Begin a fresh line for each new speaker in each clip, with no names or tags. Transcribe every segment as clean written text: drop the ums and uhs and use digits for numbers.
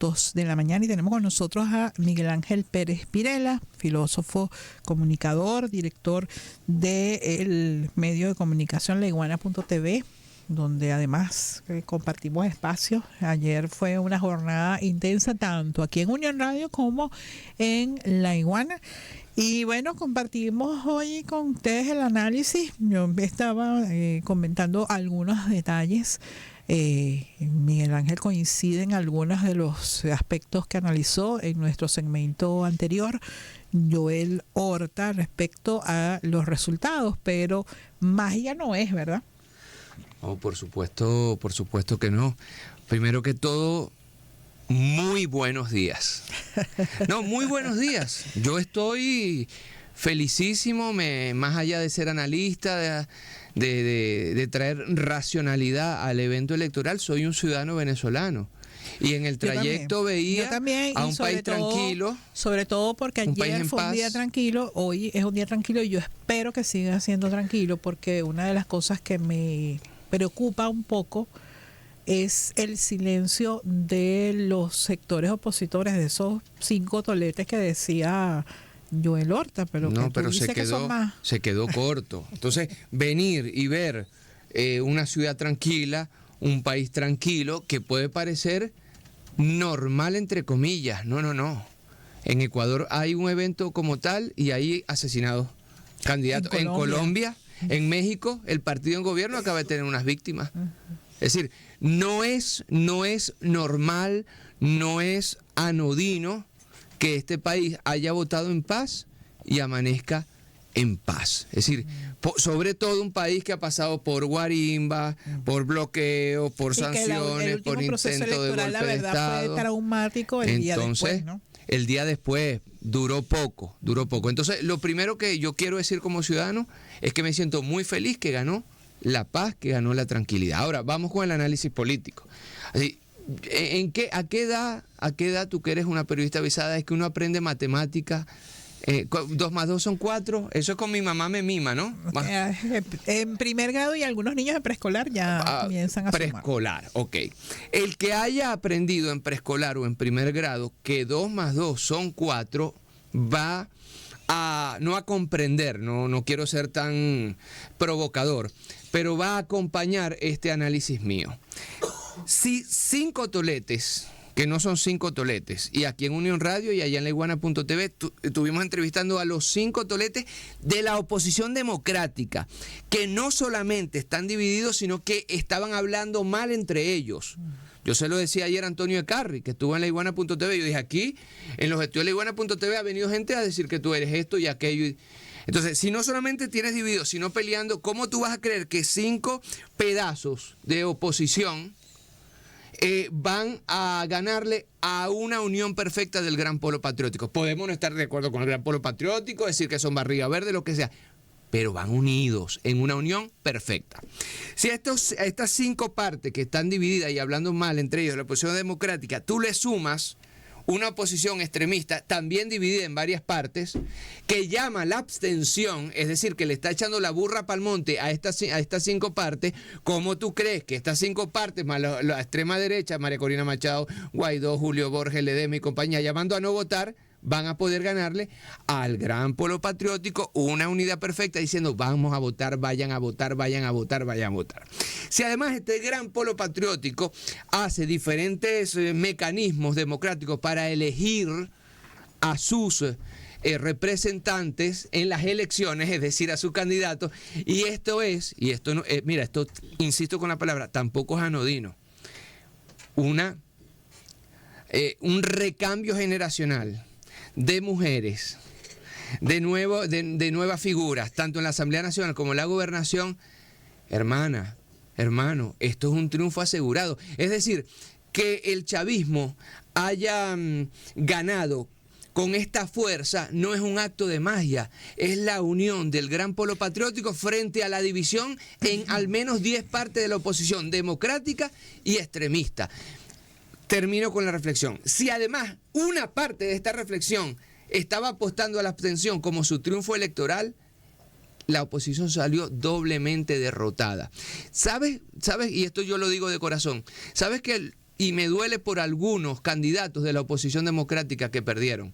minutos de la mañana y tenemos con nosotros a Miguel Ángel Pérez Pirela, filósofo, comunicador, director del medio de comunicación laiguana.tv, donde además compartimos espacios. Ayer fue una jornada intensa tanto aquí en Unión Radio como en La Iguana. Y bueno, compartimos hoy con ustedes el análisis. Yo estaba comentando algunos detalles. Miguel Ángel coincide en algunos de los aspectos que analizó en nuestro segmento anterior Joel Horta respecto a los resultados, pero magia no es, ¿verdad?
Oh, por supuesto que no. Primero que todo, muy buenos días. No, muy buenos días. Yo estoy felicísimo, más allá de ser analista, de traer racionalidad al evento electoral, soy un ciudadano venezolano. Y en el trayecto veía a un país tranquilo.
Sobre todo porque ayer fue un día tranquilo, hoy es un día tranquilo y yo espero que siga siendo tranquilo, porque una de las cosas que me preocupa un poco es el silencio de los sectores opositores, de esos 5 toletes que decía Joel Horta, pero
no, pero se quedó corto. Entonces, venir y ver una ciudad tranquila, un país tranquilo, que puede parecer normal entre comillas. No. En Ecuador hay un evento como tal y hay asesinados candidatos. En Colombia, en México, el partido en gobierno acaba de tener unas víctimas. Es decir, no es normal, no es anodino que este país haya votado en paz y amanezca en paz. Es decir, sobre todo un país que ha pasado por guarimba, por bloqueo, por sanciones, por intento de golpe de Estado.
Fue traumático el día después, ¿no?
El día después duró poco. Entonces, lo primero que yo quiero decir como ciudadano es que me siento muy feliz que ganó la paz, que ganó la tranquilidad. Ahora, vamos con el análisis político. Así, ¿a qué edad tú que eres una periodista avisada es que uno aprende matemáticas? 2 más 2 son 4, eso es con mi mamá me mima, ¿no?
En primer grado y algunos niños de preescolar ya comienzan a
preescolar, sumar. Ok. El que haya aprendido en preescolar o en primer grado que 2 más 2 son 4, va a, no a comprender, no quiero ser tan provocador, pero va a acompañar este análisis mío. Si 5 toletes, que no son 5 toletes, y aquí en Unión Radio y allá en laiguana.tv estuvimos entrevistando a los 5 toletes de la oposición democrática, que no solamente están divididos, sino que estaban hablando mal entre ellos. Yo se lo decía ayer a Antonio Ecarri, que estuvo en laiguana.tv, yo dije, aquí en los estudios de laiguana.tv ha venido gente a decir que tú eres esto y aquello. Entonces, si no solamente tienes divididos, sino peleando, ¿cómo tú vas a creer que 5 pedazos de oposición van a ganarle a una unión perfecta del Gran Polo Patriótico? Podemos no estar de acuerdo con el Gran Polo Patriótico, decir que son barriga verde, lo que sea, pero van unidos en una unión perfecta. Si a estas 5 partes que están divididas y hablando mal entre ellos de la oposición democrática, tú le sumas una oposición extremista también dividida en varias partes, que llama la abstención, es decir, que le está echando la burra pa'l monte a estas 5 partes. ¿Cómo tú crees que estas 5 partes, más la extrema derecha, María Corina Machado, Guaidó, Julio Borges, Ledesma y compañía, llamando a no votar, van a poder ganarle al Gran Polo Patriótico una unidad perfecta diciendo vamos a votar, vayan a votar, vayan a votar, vayan a votar? Si además este Gran Polo Patriótico hace diferentes mecanismos democráticos para elegir a sus representantes en las elecciones, es decir, a sus candidatos, y esto no, mira, esto, insisto con la palabra, tampoco es anodino, un recambio generacional de mujeres, de nuevas figuras, tanto en la Asamblea Nacional como en la Gobernación. Hermano, esto es un triunfo asegurado. Es decir, que el chavismo haya ganado con esta fuerza no es un acto de magia, es la unión del Gran Polo Patriótico frente a la división en al menos 10 partes de la oposición democrática y extremista. Termino con la reflexión. Si además una parte de esta reflexión estaba apostando a la abstención como su triunfo electoral, la oposición salió doblemente derrotada. ¿Sabes? Y esto yo lo digo de corazón. ¿Sabes que y me duele por algunos candidatos de la oposición democrática que perdieron.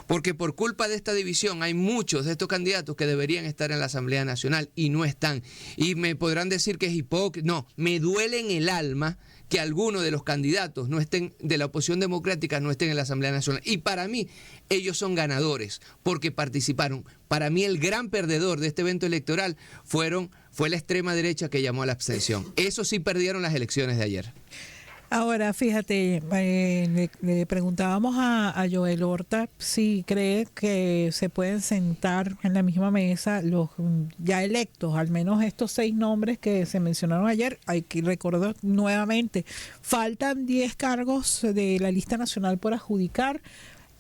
Porque por culpa de esta división hay muchos de estos candidatos que deberían estar en la Asamblea Nacional y no están. Y me podrán decir que es hipócrita. No, me duele en el alma que algunos de los candidatos no estén, de la oposición democrática, no estén en la Asamblea Nacional. Y para mí, ellos son ganadores porque participaron. Para mí, el gran perdedor de este evento electoral fue la extrema derecha que llamó a la abstención. Eso sí perdieron las elecciones de ayer.
Ahora, fíjate, le preguntábamos a Joel Horta si cree que se pueden sentar en la misma mesa los ya electos, al menos estos 6 nombres que se mencionaron ayer. Hay que recordar nuevamente, faltan 10 cargos de la lista nacional por adjudicar.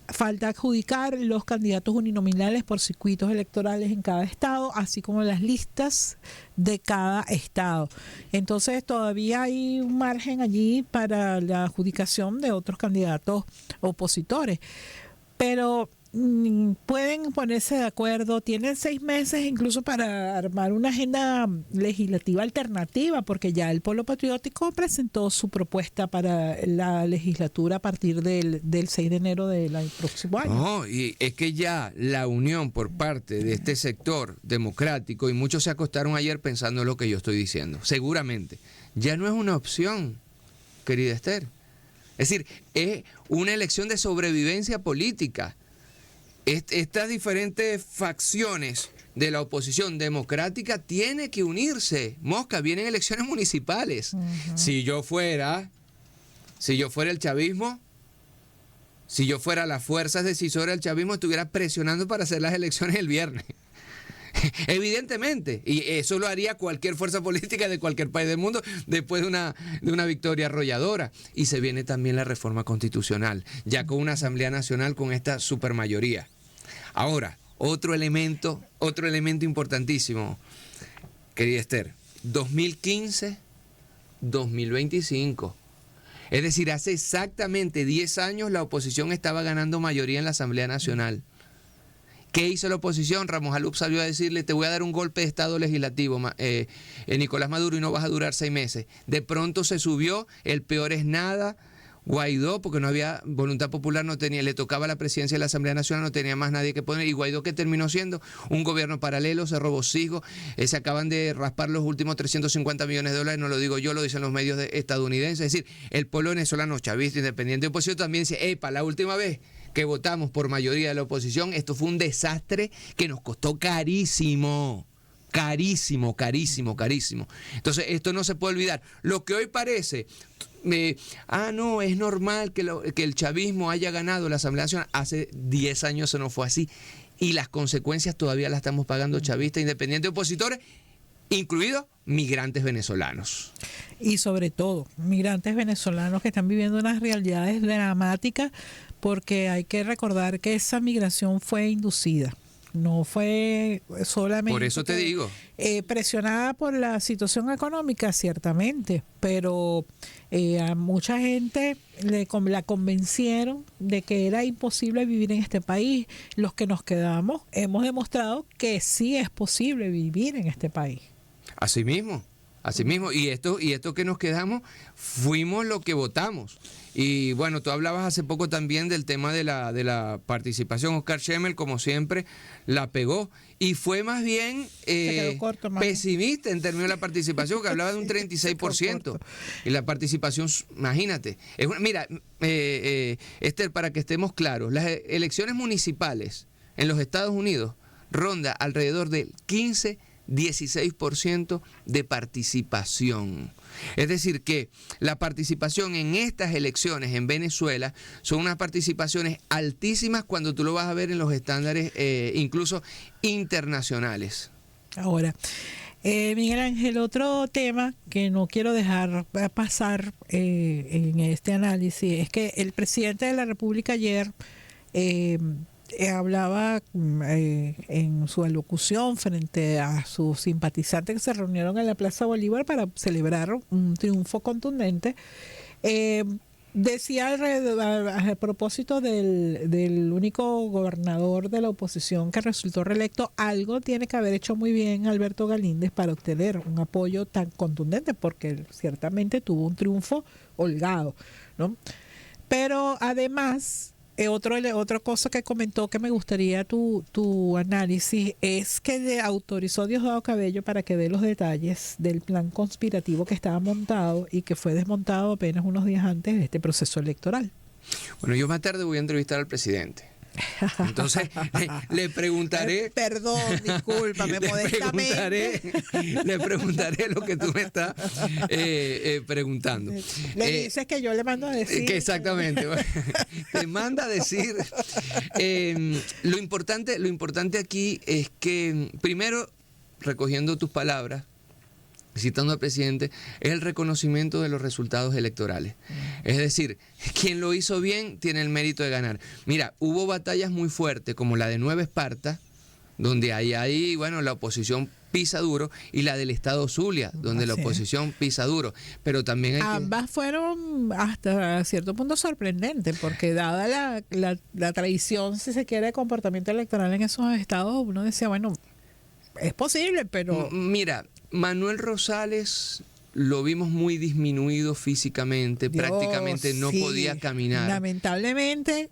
Falta adjudicar los candidatos uninominales por circuitos electorales en cada estado, así como las listas de cada estado. Entonces todavía hay un margen allí para la adjudicación de otros candidatos opositores. Pero pueden ponerse de acuerdo, tienen 6 meses incluso para armar una agenda legislativa alternativa, porque ya el Polo Patriótico presentó su propuesta para la legislatura a partir del 6 de enero del próximo año.
No, y es que ya la unión por parte de este sector democrático, y muchos se acostaron ayer pensando en lo que yo estoy diciendo, seguramente, ya no es una opción, querida Esther. Es decir, es una elección de sobrevivencia política. Estas diferentes facciones de la oposición democrática tienen que unirse. Mosca, vienen elecciones municipales. Si yo fuera el chavismo, si yo fuera las fuerzas decisoras del chavismo, estuviera presionando para hacer las elecciones el viernes. Evidentemente, y eso lo haría cualquier fuerza política de cualquier país del mundo después de una victoria arrolladora. Y se viene también la reforma constitucional, ya con una Asamblea Nacional con esta supermayoría. Ahora, otro elemento importantísimo, querida Esther, 2015, 2025. Es decir, hace exactamente 10 años la oposición estaba ganando mayoría en la Asamblea Nacional. ¿Qué hizo la oposición? Ramos Alup salió a decirle: te voy a dar un golpe de Estado legislativo, Nicolás Maduro, y no vas a durar 6 meses. De pronto se subió, el peor es nada, Guaidó, porque no había voluntad popular, no tenía, le tocaba la presidencia de la Asamblea Nacional, no tenía más nadie que poner, y Guaidó, que terminó siendo un gobierno paralelo, se robó sigo, se acaban de raspar los últimos 350 millones de dólares, no lo digo yo, lo dicen los medios estadounidenses. Es decir, el pueblo venezolano, chavista, independiente, oposición, también dice: epa, la última vez que votamos por mayoría de la oposición, esto fue un desastre que nos costó carísimo. Carísimo. Entonces, esto no se puede olvidar. Lo que hoy parece, no, es normal que el chavismo haya ganado la Asamblea Nacional. Hace 10 años eso no fue así. Y las consecuencias todavía las estamos pagando chavistas, independientes, opositores, incluidos migrantes venezolanos.
Y sobre todo, migrantes venezolanos que están viviendo unas realidades dramáticas, porque hay que recordar que esa migración fue inducida. No fue solamente...
Por eso te digo.
Presionada por la situación económica, ciertamente, pero a mucha gente la convencieron de que era imposible vivir en este país. Los que nos quedamos hemos demostrado que sí es posible vivir en este país.
Así mismo. Y esto que nos quedamos, fuimos lo que votamos. Y bueno, tú hablabas hace poco también del tema de la participación. Oscar Schemmel, como siempre, la pegó. Y fue más bien pesimista en términos de la participación, que hablaba de un 36%. Y la participación, imagínate. Mira, Esther, para que estemos claros, las elecciones municipales en los Estados Unidos ronda alrededor del 16% de participación. Es decir, que la participación en estas elecciones en Venezuela son unas participaciones altísimas cuando tú lo vas a ver en los estándares incluso internacionales.
Ahora, Miguel Ángel, otro tema que no quiero dejar pasar en este análisis es que el presidente de la República ayer hablaba en su alocución frente a sus simpatizantes que se reunieron en la Plaza Bolívar para celebrar un triunfo contundente. Decía a propósito del único gobernador de la oposición que resultó reelecto, algo tiene que haber hecho muy bien Alberto Galíndez para obtener un apoyo tan contundente, porque ciertamente tuvo un triunfo holgado. ¿no? Pero además, otra cosa que comentó que me gustaría tu análisis es que le autorizó a Diosdado Cabello para que dé los detalles del plan conspirativo que estaba montado y que fue desmontado apenas unos días antes de este proceso electoral.
Bueno, yo más tarde voy a entrevistar al presidente. Entonces le preguntaré.
Perdón, discúlpame, modestamente.
Le preguntaré lo que tú me estás preguntando.
Le dices que yo le mando a decir.
Que exactamente. Te manda a decir. Lo importante aquí es que, primero, recogiendo tus palabras, citando al presidente, es el reconocimiento de los resultados electorales. Es decir, quien lo hizo bien tiene el mérito de ganar. Mira, hubo batallas muy fuertes, como la de Nueva Esparta, donde ahí, bueno, la oposición pisa duro, y la del Estado Zulia, donde la oposición pisa duro. Pero también
ambas fueron hasta cierto punto sorprendentes, porque dada la tradición, si se quiere, de comportamiento electoral en esos estados, uno decía, bueno, es posible, pero...
Mira, Manuel Rosales lo vimos muy disminuido físicamente, prácticamente no podía caminar.
Lamentablemente,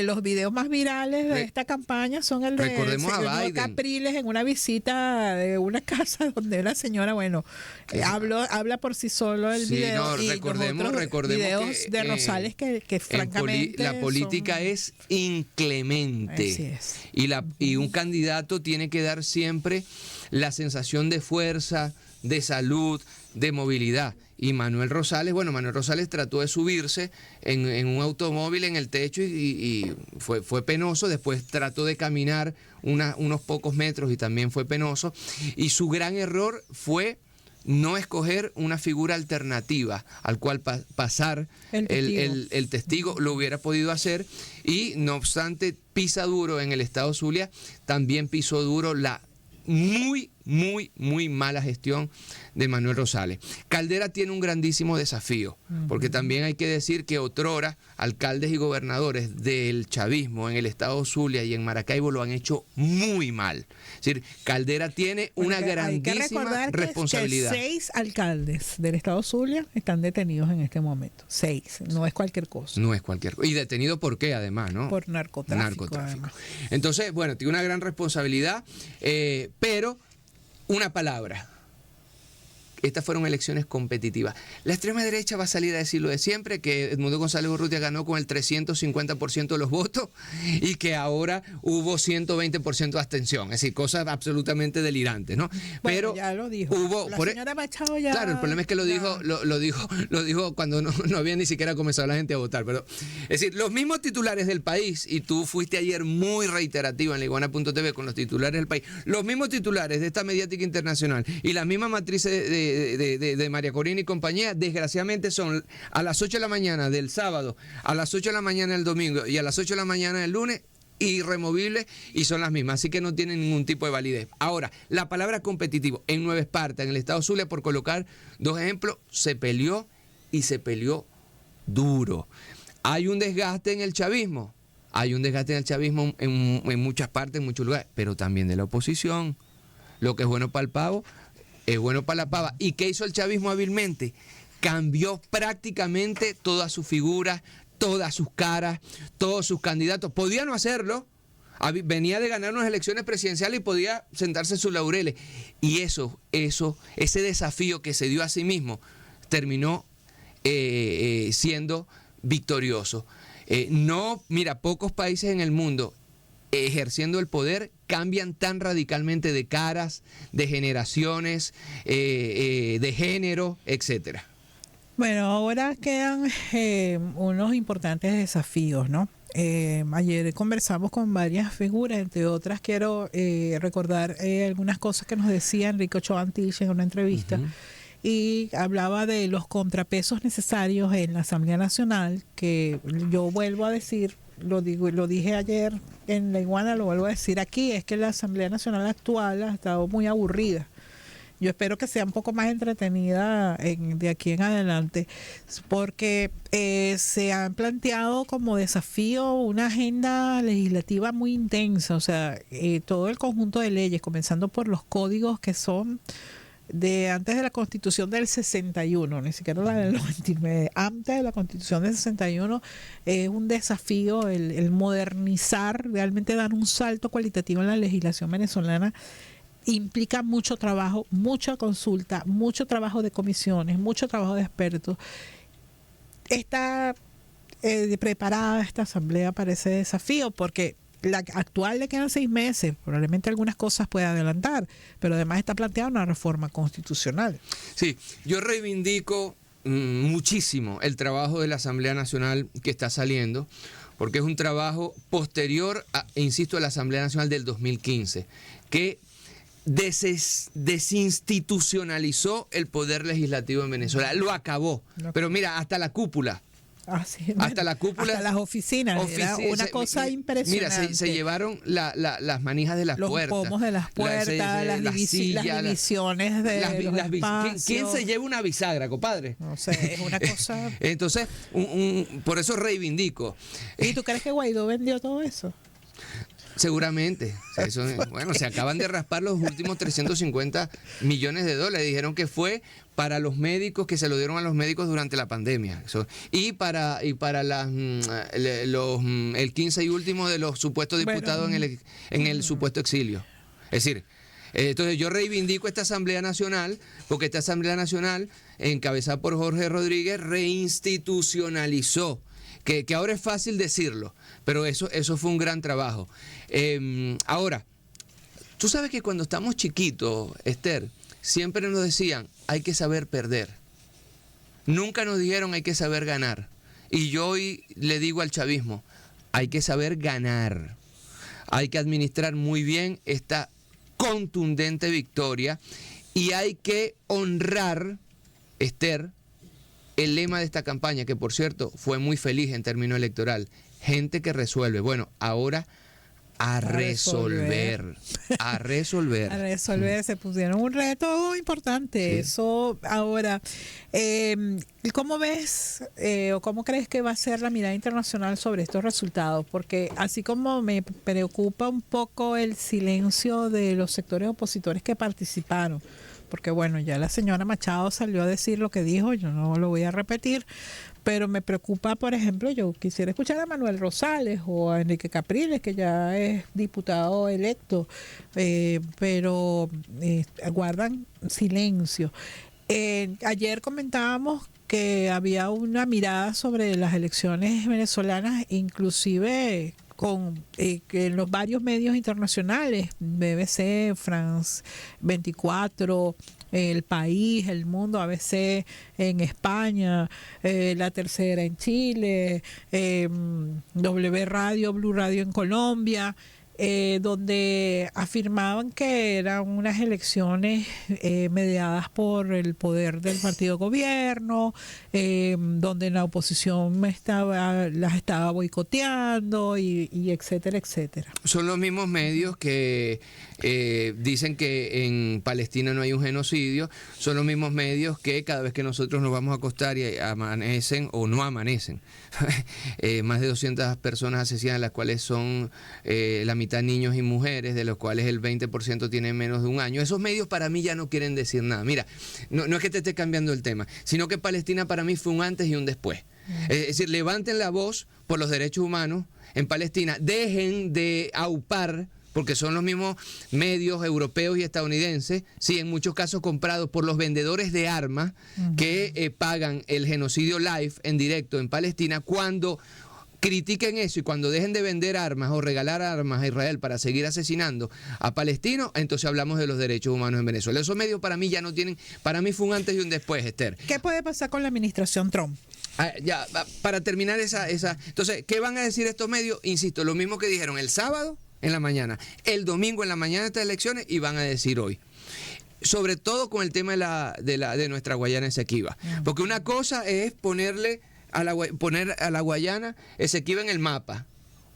los videos más virales de esta campaña son el de señor Capriles en una visita de una casa donde una señora, bueno, habla por sí solo el video.
No, recordemos
videos
que,
de Rosales que francamente
la política es inclemente.
Es.
Y un candidato tiene que dar siempre la sensación de fuerza, de salud, de movilidad. Y Manuel Rosales trató de subirse en un automóvil en el techo y fue penoso. Después trató de caminar unos pocos metros y también fue penoso. Y su gran error fue no escoger una figura alternativa al cual pasar el testigo. Lo hubiera podido hacer, y no obstante pisa duro en el estado Zulia, también pisó duro la muy mala gestión de Manuel Rosales. Caldera tiene un grandísimo desafío, porque también hay que decir que otrora alcaldes y gobernadores del chavismo en el estado Zulia y en Maracaibo lo han hecho muy mal. Es decir, Caldera tiene una grandísima responsabilidad.
Que 6 alcaldes del estado Zulia están detenidos en este momento. 6, no es cualquier cosa.
No es cualquier cosa. ¿Y detenido por qué, además, no?
Por narcotráfico.
Entonces, bueno, tiene una gran responsabilidad, pero una palabra: estas fueron elecciones competitivas. La extrema derecha va a salir a decir lo de siempre, que Edmundo González Urrutia ganó con el 350% de los votos y que ahora hubo 120% de abstención. Es decir, cosas absolutamente delirantes, ¿no?
Bueno,
pero
ya lo dijo.
La
señora Machado ya...
Claro, el problema es que lo dijo cuando no había ni siquiera comenzado la gente a votar. Pero, es decir, los mismos titulares del país, y tú fuiste ayer muy reiterativo en laiguana.tv con los titulares del país, los mismos titulares de esta mediática internacional y las mismas matrices de María Corina y compañía, desgraciadamente son a las 8 de la mañana del sábado, a las 8 de la mañana del domingo y a las 8 de la mañana del lunes, irremovibles, y son las mismas, así que no tienen ningún tipo de validez. Ahora, la palabra competitivo en Nueva Esparta, en el estado Zulia, por colocar 2 ejemplos, se peleó, y se peleó duro. Hay un desgaste en el chavismo, en muchas partes, en muchos lugares, pero también de la oposición. Lo que es bueno para el pavo es bueno para la pava. ¿Y qué hizo el chavismo hábilmente? Cambió prácticamente todas sus figuras, todas sus caras, todos sus candidatos. Podía no hacerlo. Venía de ganar unas elecciones presidenciales y podía sentarse en sus laureles. Y ese desafío que se dio a sí mismo, terminó siendo victorioso. Mira, pocos países en el mundo ejerciendo el poder cambian tan radicalmente de caras, de generaciones, de género, etcétera.
Bueno, ahora quedan unos importantes desafíos, ¿no? Ayer conversamos con varias figuras, entre otras quiero recordar algunas cosas que nos decía Enrique Ochoa Antich en una entrevista. Y hablaba de los contrapesos necesarios en la Asamblea Nacional, que yo vuelvo a decir, lo dije ayer en La Iguana, lo vuelvo a decir aquí, es que la Asamblea Nacional actual ha estado muy aburrida. Yo espero que sea un poco más entretenida de aquí en adelante, porque se han planteado como desafío una agenda legislativa muy intensa, o sea, todo el conjunto de leyes, comenzando por los códigos que son de antes de la Constitución del 61, ni siquiera la del 99, antes de la Constitución del 61, es un desafío el modernizar, realmente dar un salto cualitativo en la legislación venezolana. Implica mucho trabajo, mucha consulta, mucho trabajo de comisiones, mucho trabajo de expertos. Está preparada esta asamblea para ese desafío porque la actual le quedan 6 meses, probablemente algunas cosas pueda adelantar, pero además está planteada una reforma constitucional.
Sí, yo reivindico muchísimo el trabajo de la Asamblea Nacional que está saliendo, porque es un trabajo posterior, insisto, a la Asamblea Nacional del 2015, que desinstitucionalizó el poder legislativo en Venezuela, lo acabó, pero mira, hasta la cúpula.
Sí,
hasta la cúpula,
hasta las oficinas, era una cosa impresionante.
Mira, se llevaron las manijas de las puertas,
los pomos de las puertas, las divisiones de los espacios.
¿Quién se lleva una bisagra, compadre?
No sé, es una cosa.
Entonces, por eso reivindico.
¿Y tú crees que Guaidó vendió todo eso?
Seguramente. Eso, bueno, se acaban de raspar los últimos 350 millones de dólares. Dijeron que fue para los médicos, que se lo dieron a los médicos durante la pandemia. Eso, y para el 15 y último de los supuestos diputados en el supuesto exilio. Es decir, entonces yo reivindico esta Asamblea Nacional, porque esta Asamblea Nacional, encabezada por Jorge Rodríguez, reinstitucionalizó. Que ahora es fácil decirlo, pero eso fue un gran trabajo. Ahora, tú sabes que cuando estamos chiquitos, Esther, siempre nos decían, hay que saber perder. Nunca nos dijeron, hay que saber ganar. Y yo hoy le digo al chavismo, hay que saber ganar. Hay que administrar muy bien esta contundente victoria y hay que honrar, Esther, el lema de esta campaña, que por cierto fue muy feliz en términos electoral, gente que resuelve. Bueno, ahora a resolver. A resolver,
se pusieron un reto importante. Sí. Eso, ahora, ¿cómo ves o cómo crees que va a ser la mirada internacional sobre estos resultados? Porque así como me preocupa un poco el silencio de los sectores opositores que participaron, porque bueno, ya la señora Machado salió a decir lo que dijo, yo no lo voy a repetir, pero me preocupa, por ejemplo, yo quisiera escuchar a Manuel Rosales o a Enrique Capriles, que ya es diputado electo, pero guardan silencio. Ayer comentábamos que había una mirada sobre las elecciones venezolanas, inclusive con en los varios medios internacionales, BBC, France 24, El País, El Mundo, ABC en España, La Tercera en Chile, W Radio, Blue Radio en Colombia, donde afirmaban que eran unas elecciones mediadas por el poder del partido gobierno, donde la oposición las estaba boicoteando y etcétera, etcétera.
Son los mismos medios que dicen que en Palestina no hay un genocidio, son los mismos medios que cada vez que nosotros nos vamos a acostar y amanecen o no amanecen, más de 200 personas asesinadas, las cuales son la mitad niños y mujeres, de los cuales el 20% tienen menos de un año. Esos medios para mí ya no quieren decir nada. Mira, no es que te esté cambiando el tema, sino que Palestina para mí fue un antes y un después. Es decir, levanten la voz por los derechos humanos en Palestina, dejen de aupar, porque son los mismos medios europeos y estadounidenses, sí, en muchos casos comprados por los vendedores de armas que pagan el genocidio live en directo en Palestina. Cuando critiquen eso y cuando dejen de vender armas o regalar armas a Israel para seguir asesinando a palestinos, entonces hablamos de los derechos humanos en Venezuela. Esos medios para mí ya no tienen, para mí fue un antes y un después, Esther.
¿Qué puede pasar con la administración Trump?
Ya, para terminar esa. Entonces, ¿qué van a decir estos medios? Insisto, lo mismo que dijeron el sábado en la mañana, el domingo en la mañana de estas elecciones, y van a decir hoy. Sobre todo con el tema de nuestra Guayana Esequiba. Porque una cosa es poner a la Guayana Esequiba en el mapa.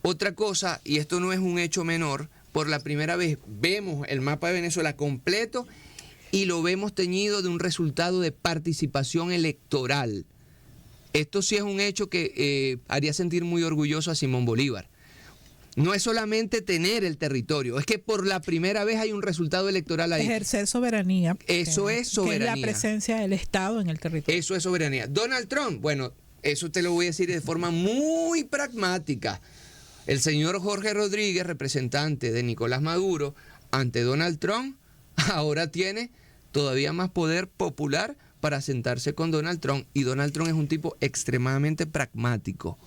Otra cosa, y esto no es un hecho menor, por la primera vez vemos el mapa de Venezuela completo y lo vemos teñido de un resultado de participación electoral. Esto sí es un hecho que haría sentir muy orgulloso a Simón Bolívar. no es solamente tener el territorio, es que por la primera vez hay un resultado electoral ahí.
Ejercer soberanía.
Eso es soberanía.
Que es la presencia del Estado en el territorio.
Eso es soberanía. Donald Trump, bueno, eso te lo voy a decir de forma muy pragmática. El señor Jorge Rodríguez, representante de Nicolás Maduro, ante Donald Trump, ahora tiene todavía más poder popular para sentarse con Donald Trump. Y Donald Trump es un tipo extremadamente pragmático.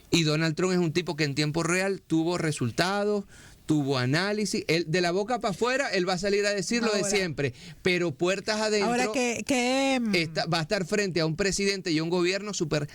Y Donald Trump es un tipo que en tiempo real tuvo resultados, tuvo análisis. Él, de la boca para afuera, él va a salir a decir lo de siempre. Pero puertas adentro,
ahora
va a estar frente a un presidente y a un gobierno súper,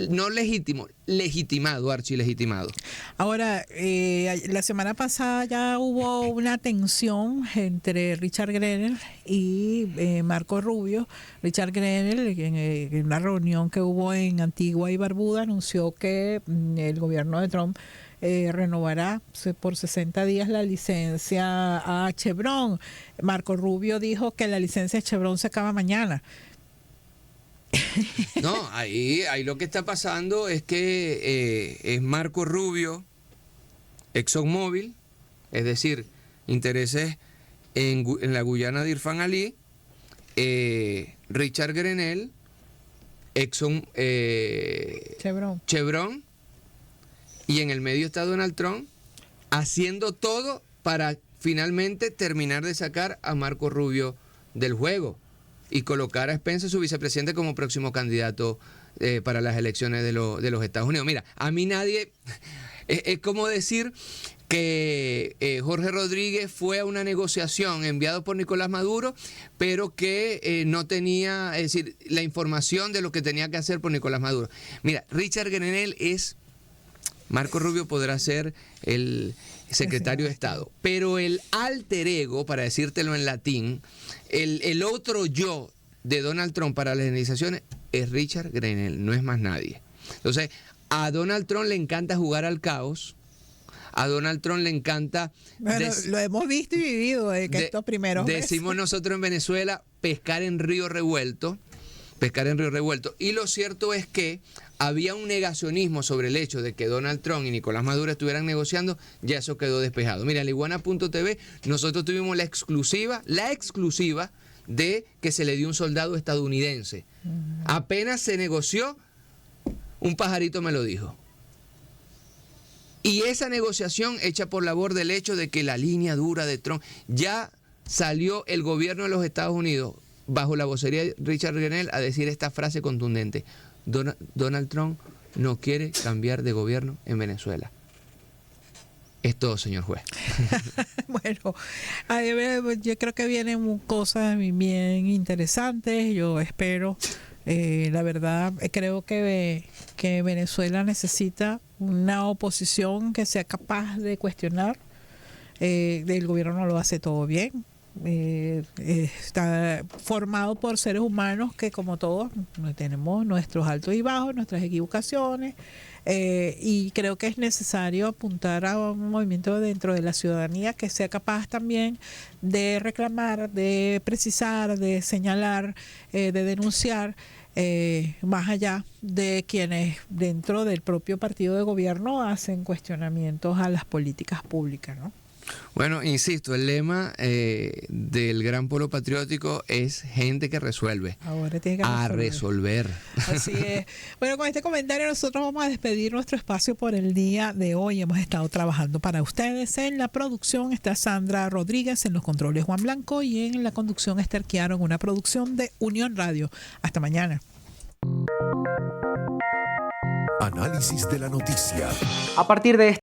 no legítimo, legitimado, archilegitimado.
Ahora, la semana pasada ya hubo una tensión entre Richard Grenell y Marco Rubio. Richard Grenell, en una reunión que hubo en Antigua y Barbuda, anunció que el gobierno de Trump renovará por 60 días la licencia a Chevron. Marco Rubio dijo que la licencia de Chevron se acaba mañana.
No, ahí lo que está pasando es que es Marco Rubio, ExxonMobil, es decir, intereses en la Guyana de Irfan Ali, Richard Grenell, Chevron, y en el medio está Donald Trump haciendo todo para finalmente terminar de sacar a Marco Rubio del juego y colocar a Spencer, su vicepresidente, como próximo candidato para las elecciones de los Estados Unidos. Mira, a mí nadie... Es como decir que Jorge Rodríguez fue a una negociación enviado por Nicolás Maduro, pero que no tenía, es decir, la información de lo que tenía que hacer por Nicolás Maduro. Mira, Richard Grenell es... Marco Rubio podrá ser el secretario de Estado, pero el alter ego, para decírtelo en latín, el otro yo de Donald Trump para las negociaciones es Richard Grenell, no es más nadie. Entonces, a Donald Trump le encanta jugar al caos, a Donald Trump le encanta...
Bueno, lo hemos visto y vivido estos primeros meses.
Decimos nosotros en Venezuela, pescar en río revuelto. Y lo cierto es que había un negacionismo sobre el hecho de que Donald Trump y Nicolás Maduro estuvieran negociando, ya eso quedó despejado. Mira, en Liguana.tv nosotros tuvimos la exclusiva de que se le dio un soldado estadounidense. Apenas se negoció, un pajarito me lo dijo. Y esa negociación hecha por labor del hecho de que la línea dura de Trump, ya salió el gobierno de los Estados Unidos bajo la vocería de Richard Grenell a decir esta frase contundente: Donald Trump no quiere cambiar de gobierno en Venezuela. Es todo, señor juez.
Bueno, yo creo que vienen cosas bien interesantes. Yo espero, la verdad, creo que Venezuela necesita una oposición que sea capaz de cuestionar. El gobierno no lo hace todo bien. Está formado por seres humanos que, como todos, tenemos nuestros altos y bajos, nuestras equivocaciones, y creo que es necesario apuntar a un movimiento dentro de la ciudadanía que sea capaz también de reclamar, de precisar, de señalar, de denunciar, más allá de quienes dentro del propio partido de gobierno hacen cuestionamientos a las políticas públicas, ¿no?
Bueno, insisto, el lema del Gran Polo Patriótico es gente que resuelve.
Ahora tiene que
resolver.
Así es. Bueno, con este comentario nosotros vamos a despedir nuestro espacio por el día de hoy. Hemos estado trabajando para ustedes. En la producción está Sandra Rodríguez, en los controles Juan Blanco y en la conducción Esther Quiaro, en una producción de Unión Radio. Hasta mañana.
Análisis de la noticia.
A partir de